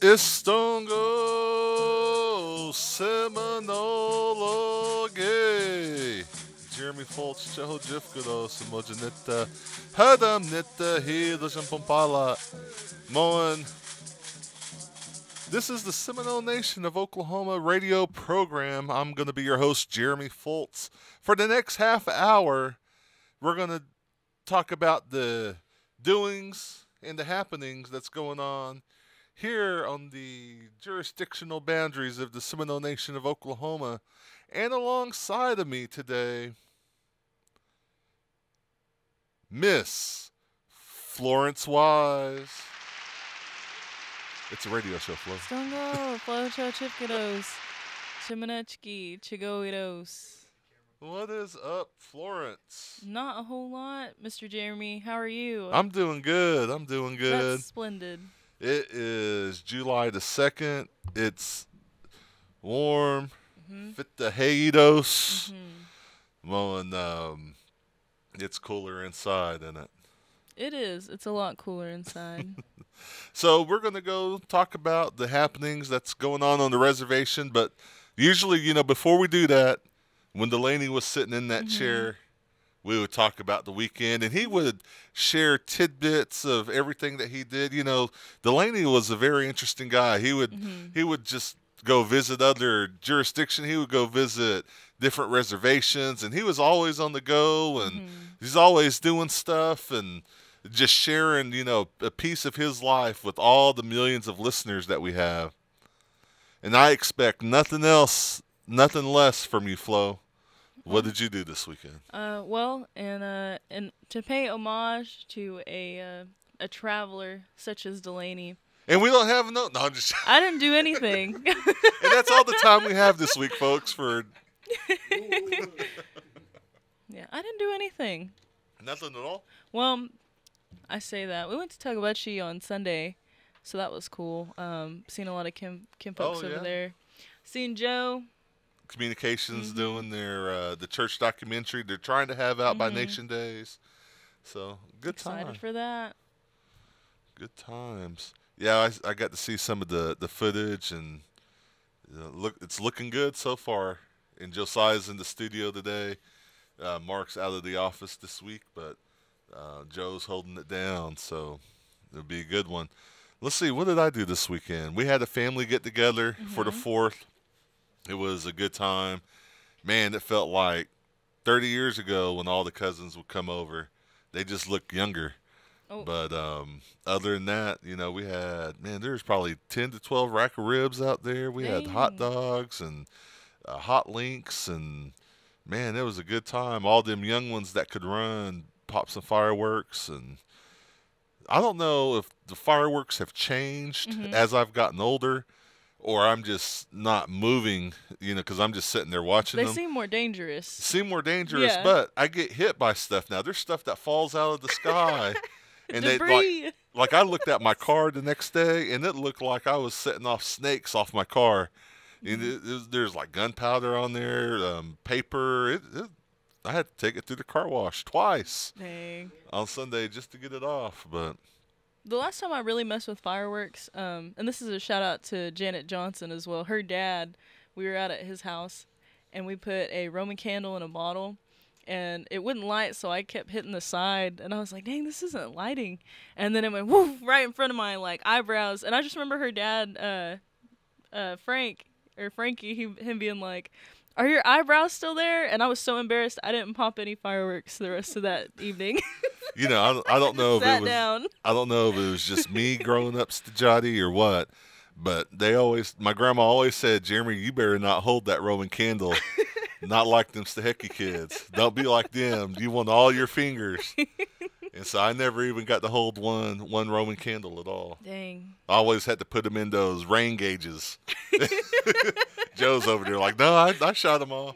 Istongo Seminole gay. Jeremy Foltz, Cheho Jifkados, Mojanita, Hadam Nita, Hidajam Pompala, Moan. This is the Seminole Nation of Oklahoma radio program. I'm going to be your host, Jeremy Foltz. For the next half hour, we're going to talk about the doings and the happenings that's going on here on the jurisdictional boundaries of the Seminole Nation of Oklahoma. And alongside of me today, Miss Florence Wise. It's a radio show, Flo. Stongo, Flocho Chipkados, Chimanechki, Chigoidos. What is up, Florence? Not a whole lot, Mr. Jeremy. How are you? I'm doing good. That's splendid. It is July the 2nd. It's warm. Fit the hayidos. Well, and it's cooler inside, isn't it? It is. It's a lot cooler inside. So we're going to go talk about the happenings that's going on the reservation. But usually, before we do that, when Delaney was sitting in that chair, we would talk about the weekend, and he would share tidbits of everything that he did. Delaney was a very interesting guy. He would just go visit other jurisdictions. He would go visit different reservations, and he was always on the go, and he's always doing stuff and just sharing, a piece of his life with all the millions of listeners that we have. And I expect nothing less from you, Flo. What did you do this weekend? And to pay homage to a traveler such as Delaney. And we don't have no. I'm just. I didn't do anything. And that's all the time we have this week, folks. Yeah, I didn't do anything. Nothing at all. Well, I say that we went to Togabachi on Sunday, so that was cool. Seen a lot of Kim folks over there. Seen Joe. Communications doing their the church documentary they're trying to have out by Nation Days. So good time. Excited for that. Good times. Yeah, I got to see some of the footage, and it's looking good so far. And Josiah's in the studio today. Mark's out of the office this week, but Joe's holding it down, so it'll be a good one. Let's see, what did I do this weekend? We had a family get together for the 4th. It was a good time. Man, it felt like 30 years ago when all the cousins would come over. They just looked younger. Oh. But other than that, we had, there's probably 10 to 12 rack of ribs out there. We had hot dogs and hot links, and, man, it was a good time. All them young ones that could run, pop some fireworks. And I don't know if the fireworks have changed as I've gotten older, or I'm just not moving, because I'm just sitting there watching them. They seem more dangerous. Yeah. But I get hit by stuff now. There's stuff that falls out of the sky. And Debris. like I looked at my car the next day, and it looked like I was setting off snakes off my car. And there's like gunpowder on there, paper. I had to take it through the car wash twice. Dang. On Sunday just to get it off, but... The last time I really messed with fireworks, and this is a shout out to Janet Johnson as well. Her dad, we were out at his house, and we put a Roman candle in a bottle, and it wouldn't light, so I kept hitting the side, and I was like, dang, this isn't lighting. And then it went woof right in front of my eyebrows, and I just remember her dad, Frankie, him being like, "Are your eyebrows still there?" And I was so embarrassed I didn't pop any fireworks the rest of that evening. I don't know if it was. Down. I don't know if it was just me growing up stodgy or what, but my grandma always said, "Jeremy, you better not hold that Roman candle, not like them Steheki kids. Don't be like them. You want all your fingers." And so I never even got to hold one Roman candle at all. Dang. I always had to put them in those rain gauges. Joe's over there like, no, I shot them off.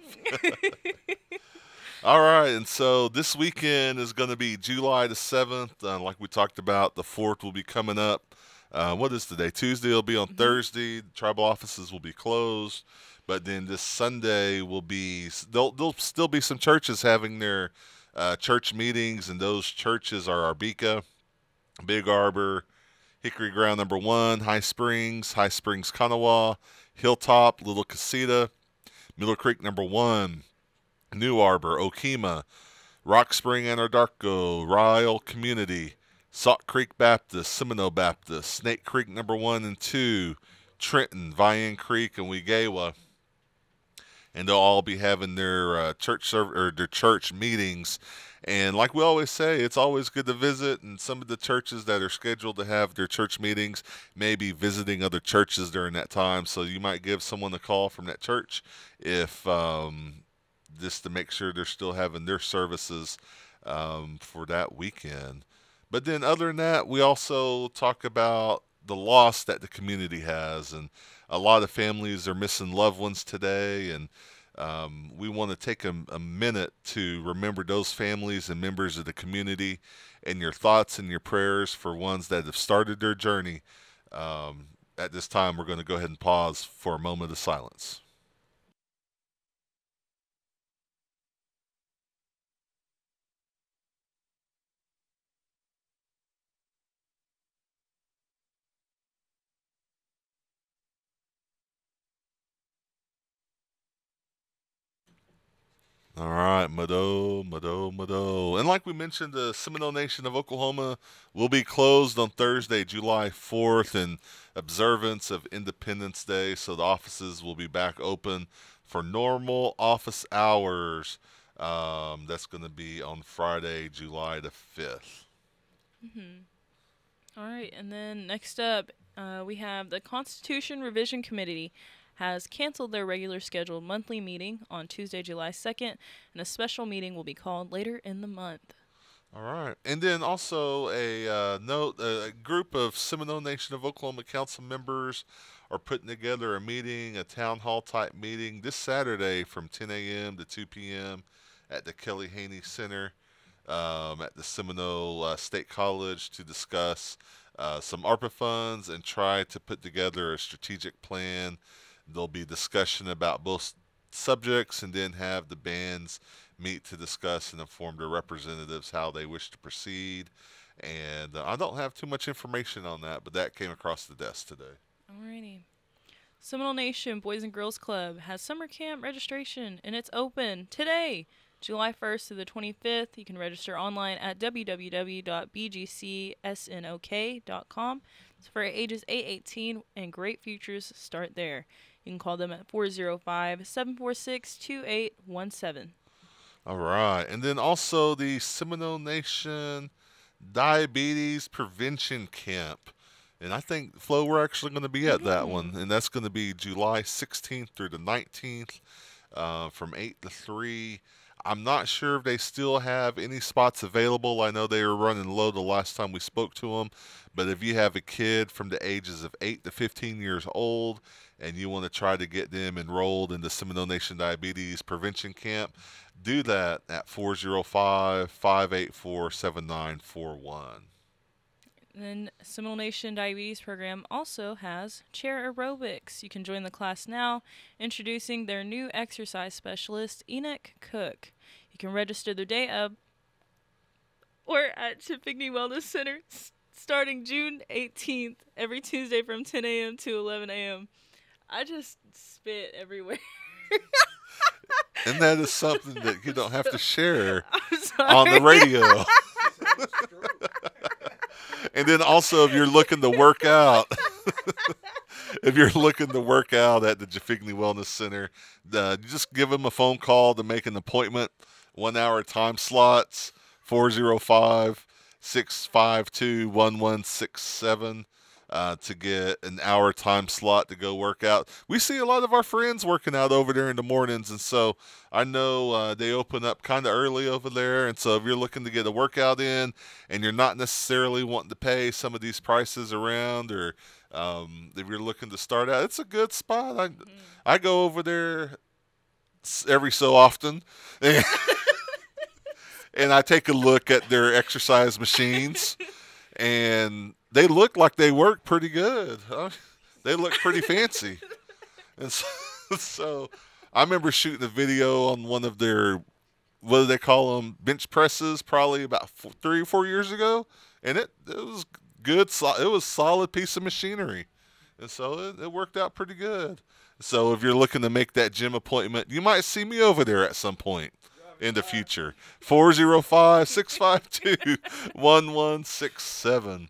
All right, and so this weekend is going to be July the 7th. Like we talked about, the 4th will be coming up. What is today? Tuesday will be on Thursday. The tribal offices will be closed. But then this Sunday will be, there'll still be some churches having their church meetings, and those churches are Arbika, Big Arbor, Hickory Ground number 1, High Springs Kanawha, Hilltop, Little Casita, Miller Creek number 1, New Arbor, Okema, Rock Spring Anadarko, Ryle Community, Salt Creek Baptist, Seminole Baptist, Snake Creek number 1 and 2, Trenton, Vian Creek, and Wegawa. And they'll all be having their their church meetings. And like we always say, it's always good to visit. And some of the churches that are scheduled to have their church meetings may be visiting other churches during that time. So you might give someone a call from that church if just to make sure they're still having their services for that weekend. But then, other than that, we also talk about the loss that the community has, and a lot of families are missing loved ones today, and we want to take a minute to remember those families and members of the community, and your thoughts and your prayers for ones that have started their journey. At this time, we're going to go ahead and pause for a moment of silence. All right, Mado. And like we mentioned, the Seminole Nation of Oklahoma will be closed on Thursday, July 4th, in observance of Independence Day. So the offices will be back open for normal office hours. That's going to be on Friday, July the 5th. All right, and then next up, we have the Constitution Revision Committee has canceled their regular scheduled monthly meeting on Tuesday, July 2nd, and a special meeting will be called later in the month. All right. And then also a note, a group of Seminole Nation of Oklahoma council members are putting together a meeting, a town hall type meeting this Saturday from 10 a.m. to 2 p.m. at the Kelly Haney Center at the Seminole State College to discuss some ARPA funds and try to put together a strategic plan. There'll be discussion about both subjects, and then have the bands meet to discuss and inform their representatives how they wish to proceed. And I don't have too much information on that, but that came across the desk today. Alrighty. Seminole Nation Boys and Girls Club has summer camp registration, and it's open today, July 1st to the 25th. You can register online at www.bgcsnok.com. It's for ages 8-18, and great futures start there. You can call them at 405-746-2817. All right. And then also the Seminole Nation Diabetes Prevention Camp. And I think, Flo, we're actually going to be at that one. And that's going to be July 16th through the 19th from 8 to 3. I'm not sure if they still have any spots available. I know they were running low the last time we spoke to them. But if you have a kid from the ages of 8 to 15 years old and you want to try to get them enrolled in the Seminole Nation Diabetes Prevention Camp, do that at 405-584-7941. Then Seminole Nation Diabetes Program also has chair aerobics. You can join the class now. Introducing their new exercise specialist, Enoch Cook. You can register the day of or at Chipigny Wellness Center starting June 18th, every Tuesday from 10 a.m. to 11 a.m. I just spit everywhere. And that is something that you don't have to share on the radio. And then also, if you're looking to work out, at the Jafigny Wellness Center, just give them a phone call to make an appointment. 1 hour time slots, 405-652-1167. to get an hour time slot to go work out. We see a lot of our friends working out over there in the mornings, and so I know they open up kind of early over there. And so if you're looking to get a workout in and you're not necessarily wanting to pay some of these prices around, or if you're looking to start out, it's a good spot. I go over there every so often. And I take a look at their exercise machines, and they look like they work pretty good. Huh? They look pretty fancy. And so, so I remember shooting a video on one of their, what do they call them, bench presses, probably about 3 or 4 years ago, and it was good. It was a solid piece of machinery, and so it worked out pretty good. So if you're looking to make that gym appointment, you might see me over there at some point in the future. 405-652-1167.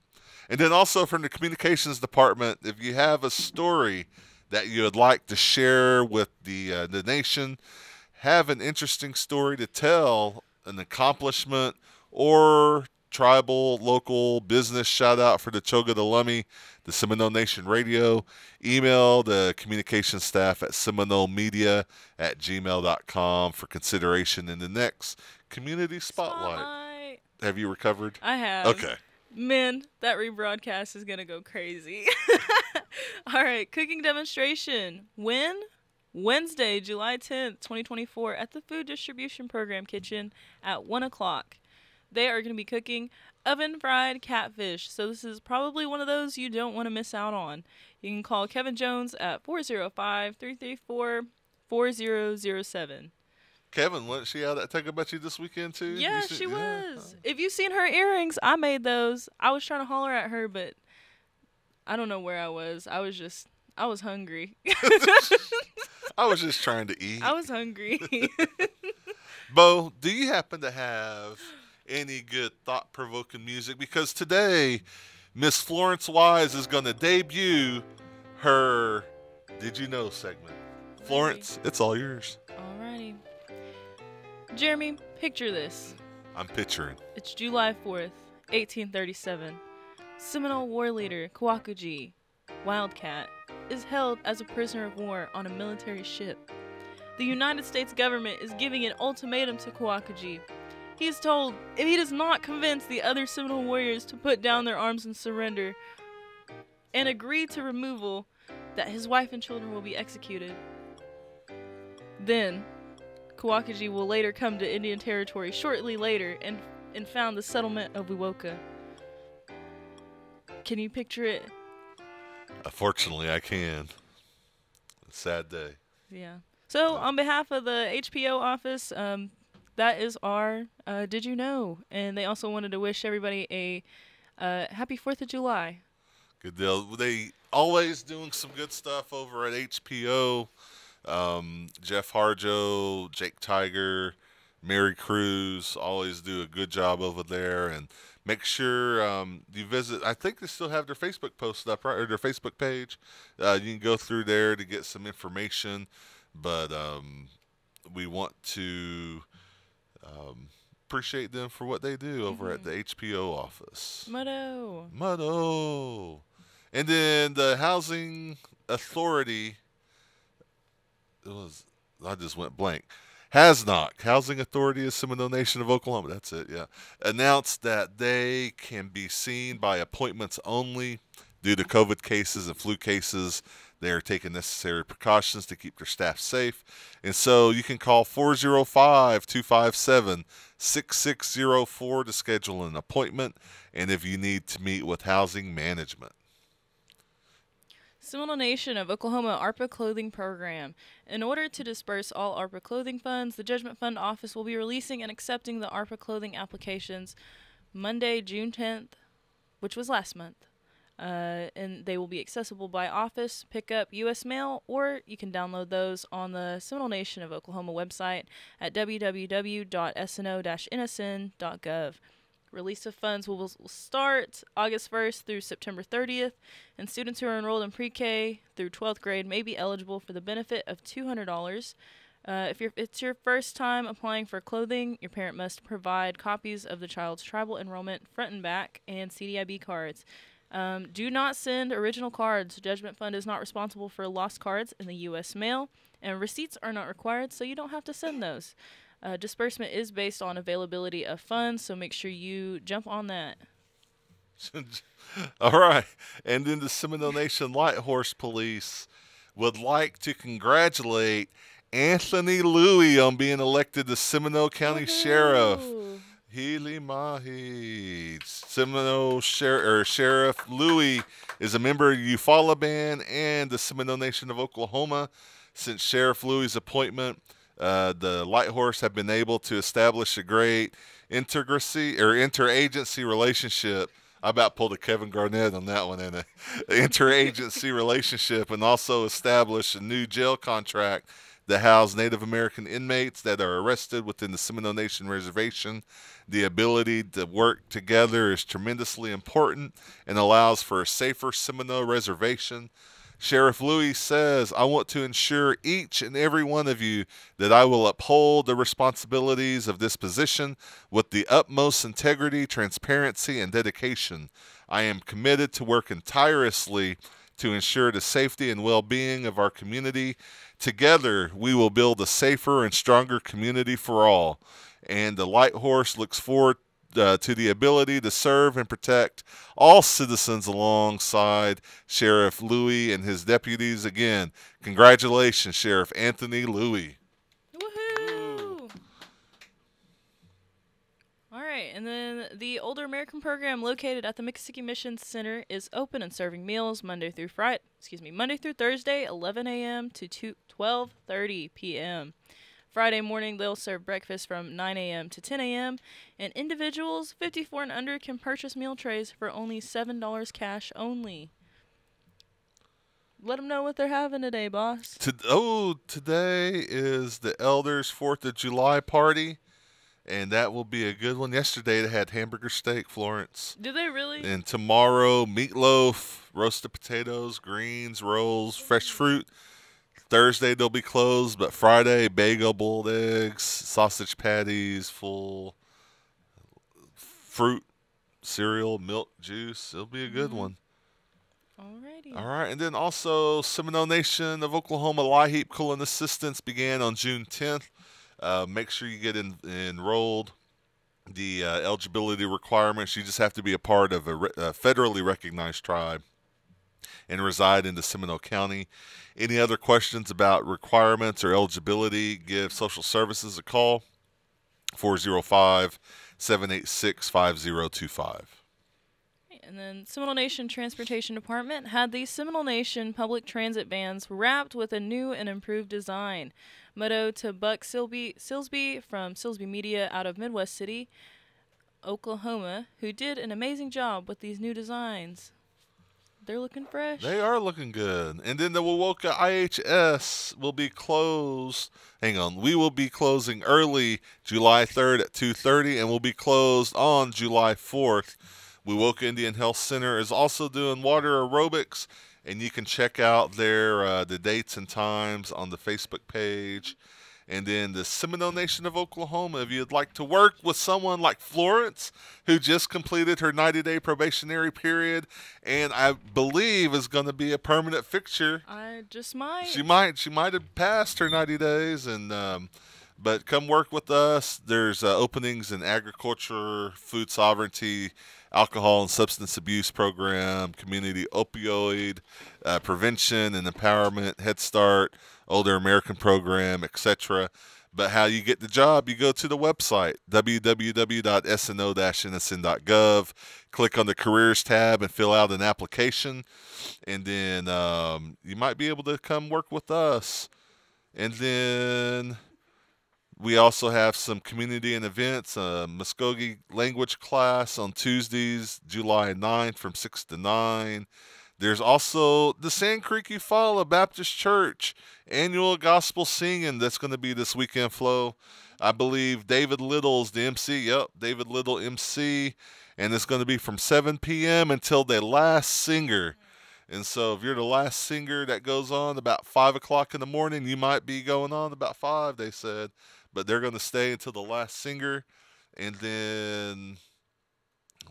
And then also from the communications department, if you have a story that you would like to share with the nation, have an interesting story to tell, an accomplishment, or tribal, local business shout out for the Choga the Lummi, the Seminole Nation Radio, email the communications staff at seminolemedia@gmail.com for consideration in the next Community Spotlight. Have you recovered? I have. Okay. Man, that rebroadcast is going to go crazy. All right, cooking demonstration. When? Wednesday, July 10th, 2024, at the Food Distribution Program Kitchen at 1 o'clock. They are going to be cooking oven-fried catfish, so this is probably one of those you don't want to miss out on. You can call Kevin Jones at 405-334-4007. Kevin, wasn't she out at Takabachi this weekend too? Yeah, she was. If you've seen her earrings, I made those. I was trying to holler at her, but I don't know where I was. I was hungry. I was just trying to eat. I was hungry. Bo, do you happen to have any good thought-provoking music? Because today, Miss Florence Wise is going to debut her Did You Know segment. Florence, it's all yours. Alrighty. Jeremy, picture this. I'm picturing. It's July 4th, 1837. Seminole war leader Kawakuji, Wildcat, is held as a prisoner of war on a military ship. The United States government is giving an ultimatum to Kawakuji. He is told if he does not convince the other Seminole warriors to put down their arms and surrender and agree to removal, that his wife and children will be executed. Then, Kawakuji will later come to Indian Territory shortly later and found the settlement of Wewoka. Can you picture it? Fortunately, I can. A sad day. Yeah. So, on behalf of the HPO office, that is our Did You Know? And they also wanted to wish everybody a happy 4th of July. Good deal. They always doing some good stuff over at HPO. Jeff Harjo, Jake Tiger, Mary Cruz always do a good job over there. And make sure you visit. I think they still have their Facebook post up, right? Or their Facebook page. You can go through there to get some information. But we want to appreciate them for what they do over at the HPO office. Muddo. And then the Housing Authority, I just went blank. HASNOC, Housing Authority of Seminole Nation of Oklahoma, that's it, yeah, announced that they can be seen by appointments only due to COVID cases and flu cases. They are taking necessary precautions to keep their staff safe. And so you can call 405-257-6604 to schedule an appointment, and if you need to meet with housing management. Seminole Nation of Oklahoma ARPA Clothing Program. In order to disperse all ARPA clothing funds, the Judgment Fund Office will be releasing and accepting the ARPA clothing applications Monday, June 10th, which was last month. And they will be accessible by office, pickup, U.S. mail, or you can download those on the Seminole Nation of Oklahoma website at www.sno-nsn.gov. Release of funds will start August 1st through September 30th, and students who are enrolled in pre-K through 12th grade may be eligible for the benefit of $200. If it's your first time applying for clothing, your parent must provide copies of the child's tribal enrollment front and back and CDIB cards. Do not send original cards. Judgment Fund is not responsible for lost cards in the U.S. mail, and receipts are not required, so you don't have to send those. Disbursement is based on availability of funds, so make sure you jump on that. All right. And then the Seminole Nation Light Horse Police would like to congratulate Anthony Louie on being elected the Seminole County Sheriff. Woohoo! Healy Mahi. Seminole Sheriff Louie is a member of the Eufaula Band and the Seminole Nation of Oklahoma. Since Sheriff Louie's appointment, the Light Horse have been able to establish a great interagency relationship. I about pulled a Kevin Garnett on that one, in an interagency relationship, and also establish a new jail contract that house Native American inmates that are arrested within the Seminole Nation Reservation. The ability to work together is tremendously important and allows for a safer Seminole Reservation. Sheriff Louie says, I want to ensure each and every one of you that I will uphold the responsibilities of this position with the utmost integrity, transparency, and dedication. I am committed to working tirelessly to ensure the safety and well-being of our community. Together, we will build a safer and stronger community for all. And the Light Horse looks forward to the ability to serve and protect all citizens alongside Sheriff Louie and his deputies. Again, congratulations, Sheriff Anthony Louie. Woohoo! All right, and then the Older American program located at the Miccosukee Mission Center is open and serving meals Monday through Thursday, 11 a.m. to 12:30 p.m. Friday morning, they'll serve breakfast from 9 a.m. to 10 a.m., and individuals 54 and under can purchase meal trays for only $7 cash only. Let them know what they're having today, boss. Today is the Elders' 4th of July party, and that will be a good one. Yesterday, they had hamburger steak, Florence. Do they really? And tomorrow, meatloaf, roasted potatoes, greens, rolls, fresh fruit. Thursday they'll be closed, but Friday, bagel, boiled eggs, sausage patties, full fruit, cereal, milk, juice. It'll be a good one. Alrighty. All right, and then also Seminole Nation of Oklahoma LIHEAP Cooling Assistance began on June 10th. Make sure you get enrolled. The eligibility requirements, you just have to be a part of a federally recognized tribe and reside in the Seminole County. Any other questions about requirements or eligibility, give Social Services a call, 405-786-5025. And then Seminole Nation Transportation Department had the Seminole Nation public transit vans wrapped with a new and improved design. Motto to Buck Silsby from Silsby Media out of Midwest City, Oklahoma, who did an amazing job with these new designs. They're looking fresh. They are looking good. And then the Wowoka IHS will be closed. Hang on. We will be closing early July 3rd at 2:30, and we'll be closed on July 4th. Wowoka Indian Health Center is also doing water aerobics, and you can check out their the dates and times on the Facebook page. And then the Seminole Nation of Oklahoma, if you'd like to work with someone like Florence, who just completed her 90-day probationary period, and I believe is going to be a permanent fixture. I just might. She might have passed her 90 days, and but come work with us. There's openings in agriculture, food sovereignty, alcohol and substance abuse program, community opioid prevention and empowerment, Head Start, Older American program, etc. But how you get the job, you go to the website, www.sno-nsn.gov, click on the careers tab and fill out an application, and then you might be able to come work with us. And then we also have some community and events, Muskogee language class on Tuesdays, July 9th from 6 to 9. There's also the Sand Creek Eufaula Baptist Church annual gospel singing that's going to be this weekend, Flo. I believe David Little's the MC. Yep, David Little MC. And it's going to be from 7 p.m. until the last singer. And so if you're the last singer that goes on about 5 o'clock in the morning, you might be going on about 5, they said. But they're going to stay until the last singer. And then,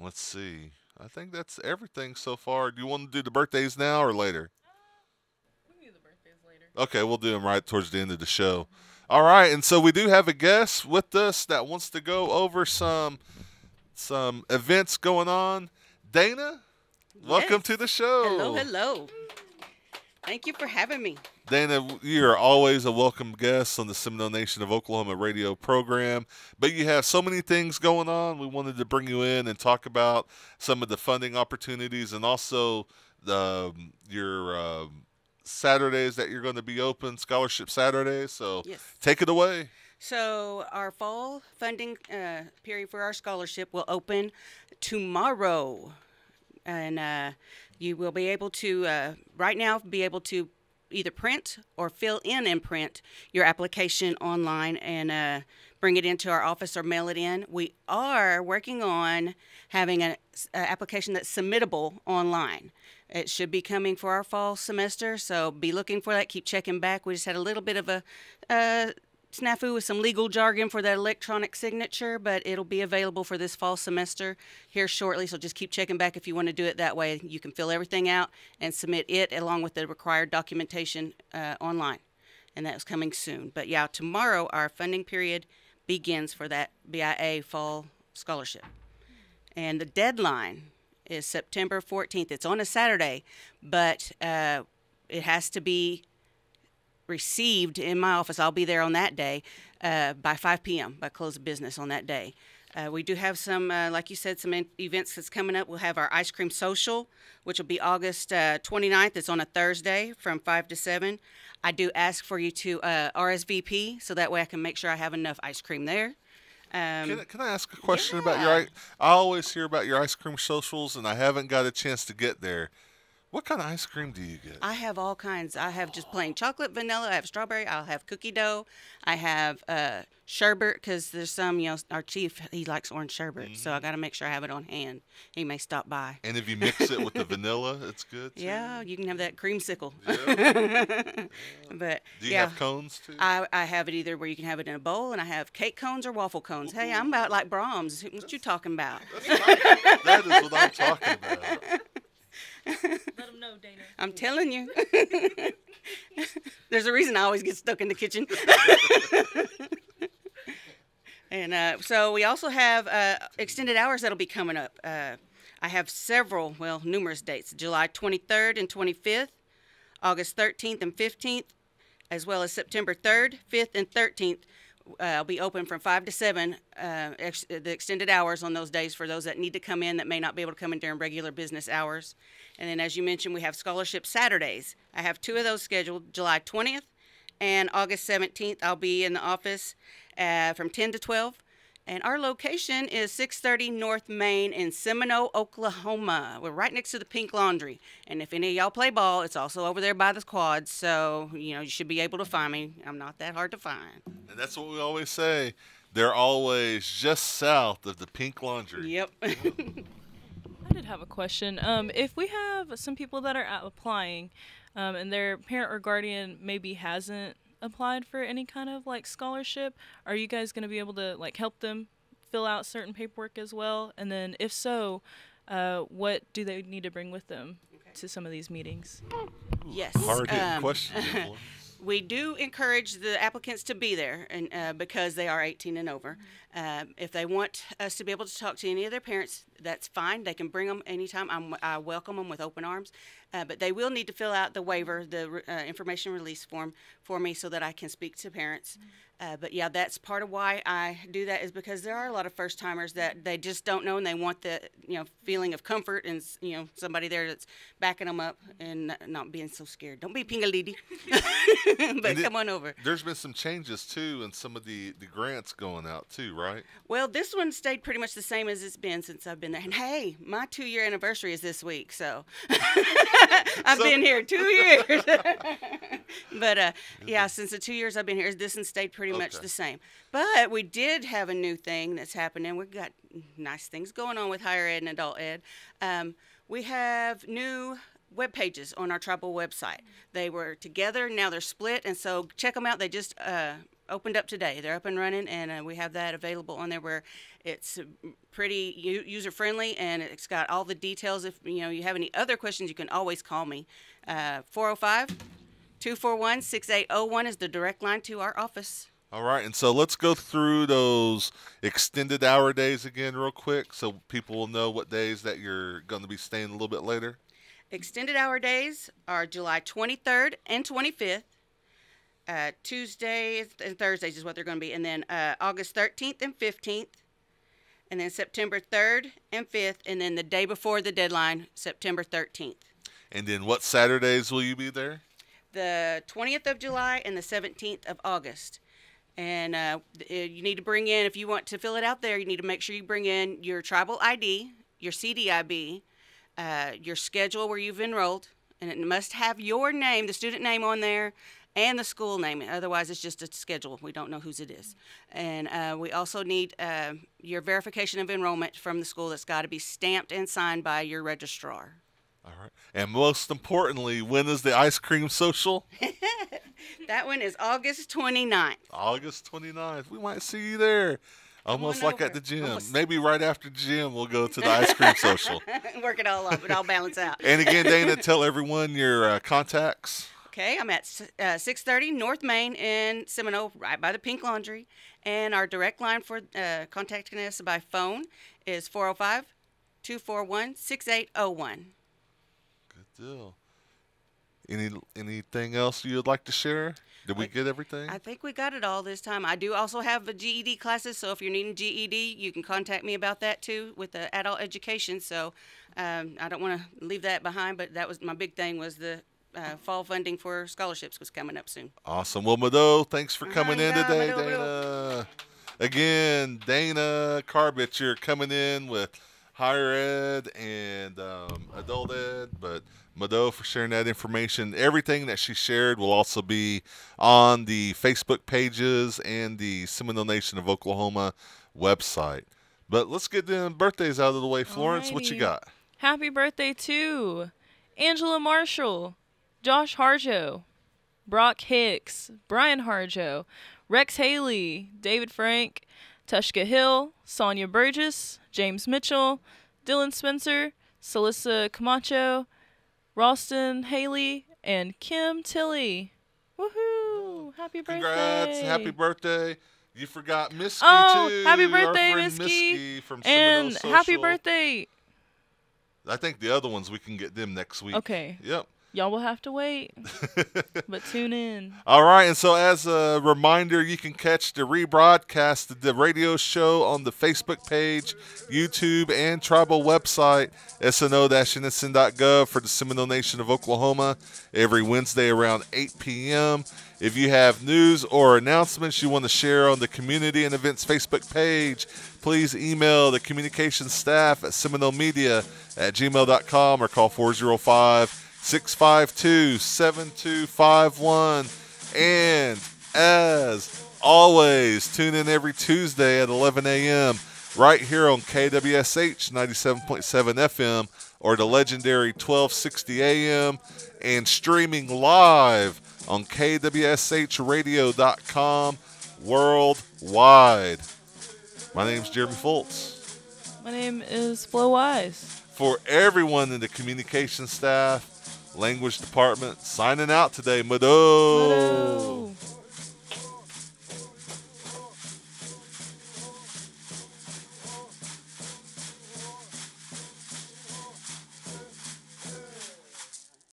let's see. I think that's everything so far. Do you want to do the birthdays now or later? We can do the birthdays later. Okay, we'll do them right towards the end of the show. All right, and so we do have a guest with us that wants to go over some events going on. Dana, welcome Yes. to the show. Hello, hello. Thank you for having me. Dana, you are always a welcome guest on the Seminole Nation of Oklahoma radio program. But you have so many things going on. We wanted to bring you in and talk about some of the funding opportunities and also your Saturdays that you're going to be open, Scholarship Saturdays. So Yes. take it away. So, our fall funding period for our scholarship will open tomorrow. And you will be able to, right now, be able to either print or fill in and print your application online and bring it into our office or mail it in. We are working on having an application that's submittable online. It should be coming for our fall semester, so be looking for that. Keep checking back. We just had a little bit of a snafu with some legal jargon for that electronic signature, but it'll be available for this fall semester here shortly, so just keep checking back if you want to do it that way. You can fill everything out and submit it along with the required documentation online, and that's coming soon. But yeah, tomorrow our funding period begins for that BIA fall scholarship, and the deadline is September 14th. It's on a Saturday, but it has to be received in my office. I'll be there on that day by 5 p.m. by close of business on that day. We do have some, like you said, some events that's coming up. We'll have our ice cream social, which will be August 29th. It's on a Thursday from 5 to 7. I do ask for you to RSVP so that way I can make sure I have enough ice cream there. Can I ask a question about yeah. I always hear about your ice cream socials, and I haven't got a chance to get there. What kind of ice cream do you get? I have all kinds. I have just plain chocolate, vanilla. I have strawberry. I'll have cookie dough. I have sherbet because there's some, our chief, he likes orange sherbet. So I got to make sure I have it on hand. He may stop by. And if you mix it with the vanilla, it's good too? Yeah, you can have that creamsicle. Yeah. But Do you yeah, have cones too? I have it either where you can have it in a bowl, and I have cake cones or waffle cones. Hey, I'm about like Brahms. What you talking about? That is what I'm talking about. Let them know, Dana. I'm telling you. There's a reason I always get stuck in the kitchen. And so we also have extended hours that'll be coming up. I have several, numerous dates. July 23rd and 25th, August 13th and 15th, as well as September 3rd, 5th, and 13th. Will be open from 5 to 7, the extended hours on those days for those that need to come in that may not be able to come in during regular business hours. And then, as you mentioned, we have scholarship Saturdays. I have 2 of those scheduled, July 20th and August 17th. I'll be in the office from 10 to 12. And our location is 630 North Main in Seminole, Oklahoma. We're right next to the Pink Laundry. And if any of y'all play ball, it's also over there by the quad. So, you should be able to find me. I'm not that hard to find. And that's what we always say. They're always just south of the Pink Laundry. Yep. I did have a question. If we have some people that are applying and their parent or guardian maybe hasn't applied for any kind of scholarship, are you guys going to be able to help them fill out certain paperwork as well? And then if so, what do they need to bring with them to some of these meetings? Yes. Hard-hitting question. Evelyn. We do encourage the applicants to be there, and because they are 18 and over. If they want us to be able to talk to any of their parents, that's fine. They can bring them anytime. I welcome them with open arms. But they will need to fill out the waiver, the information release form for me so that I can speak to parents. But yeah, that's part of why I do that, is because there are a lot of first timers that they just don't know, and they want the feeling of comfort and somebody there that's backing them up and not being so scared. Don't be pingalidi, but come on over. There's been some changes too in some of the grants going out too, right? Well, this one stayed pretty much the same as it's been since I've been there. And hey, my 2-year anniversary is this week, so I've been here 2 years. But yeah, since the 2 years I've been here, this one stayed pretty much the same. But we did have a new thing that's happening. We've got nice things going on with higher ed and adult ed. We have new web pages on our tribal website. They were together, now they're split, and so check them out. They just opened up today. They're up and running, and we have that available on there where it's pretty user friendly, and it's got all the details. If you have any other questions, you can always call me. 405 241 6801 is the direct line to our office. All right, and so let's go through those extended hour days again real quick so people will know what days that you're going to be staying a little bit later. Extended hour days are July 23rd and 25th. Tuesdays and Thursdays is what they're going to be. And then August 13th and 15th. And then September 3rd and 5th. And then the day before the deadline, September 13th. And then what Saturdays will you be there? The 20th of July and the 17th of August. And you need to bring in, if you want to fill it out there, you need to make sure you bring in your tribal ID, your CDIB, your schedule where you've enrolled, and it must have your name, the student name on there, and the school name. Otherwise, it's just a schedule. We don't know whose it is. And we also need your verification of enrollment from the school that's got to be stamped and signed by your registrar. All right. And most importantly, when is the ice cream social? That one is August 29th. August 29th. We might see you there. Almost like at the gym. Almost. Maybe right after gym, we'll go to the ice cream social. Work it all up. It all balance out. And again, Dana, tell everyone your contacts. Okay, I'm at 630 North Main in Seminole, right by the Pink Laundry. And our direct line for contacting us by phone is 405 241 6801. Good deal. Anything else you'd like to share? Did we get everything? I think we got it all this time. I do also have the GED classes, so if you're needing GED, you can contact me about that too with the adult education. So I don't want to leave that behind, but that was my big thing was the fall funding for scholarships was coming up soon. Awesome. Well, Mado, thanks for coming in Yeah, today, Mado. Dana. Again, Dana Carbitcher coming in with higher ed and adult ed, but Mado for sharing that information. Everything that she shared will also be on the Facebook pages and the Seminole Nation of Oklahoma website. But let's get them birthdays out of the way. Florence, what you Alrighty. got? Happy birthday to Angela Marshall, Josh Harjo, Brock Hicks, Brian Harjo, Rex Haley, David Frank, Tushka Hill, Sonia Burgess, James Mitchell, Dylan Spencer, Celissa Camacho, Ralston Haley, and Kim Tilley. Woohoo! Happy birthday! Congrats. Happy birthday. You forgot Misky, Oh, too. happy Our birthday, friend Misky. from Seminole And Social. happy birthday! I think the other ones, we can get them next week. Okay. Yep. Y'all will have to wait, but tune in. All right, and so as a reminder, you can catch the rebroadcast of the radio show on the Facebook page, YouTube, and tribal website, sno-nsn.gov for the Seminole Nation of Oklahoma, every Wednesday around 8 p.m. If you have news or announcements you want to share on the Community and Events Facebook page, please email the communications staff at seminolemedia@gmail.com or call 405-652-7251. And as always, tune in every Tuesday at 11 a.m. right here on KWSH 97.7 FM or the legendary 1260 AM and streaming live on kwshradio.com worldwide. My name's Jeremy Fultz. My name is Flo Wise. For everyone in the communication staff, language department, signing out today. Mado. Mado.